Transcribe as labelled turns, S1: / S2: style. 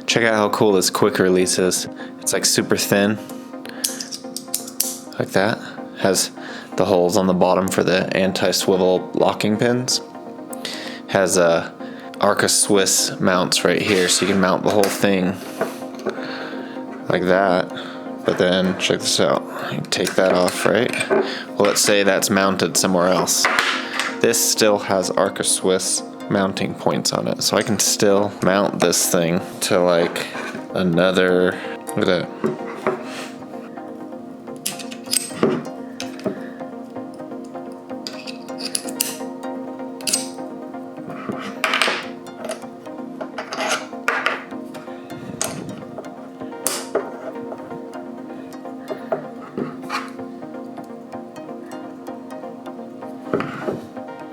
S1: Check out how cool this quick release is. It's like super thin, like that. Has the holes on the bottom for the anti-swivel locking pins. Has a Arca Swiss mounts right here, so you can mount the whole thing like that. But then check this out. You take that off, right? Well, let's say that's mounted somewhere else. This still has Arca Swiss mounting points on it, so I can still mount this thing to like another, look at that.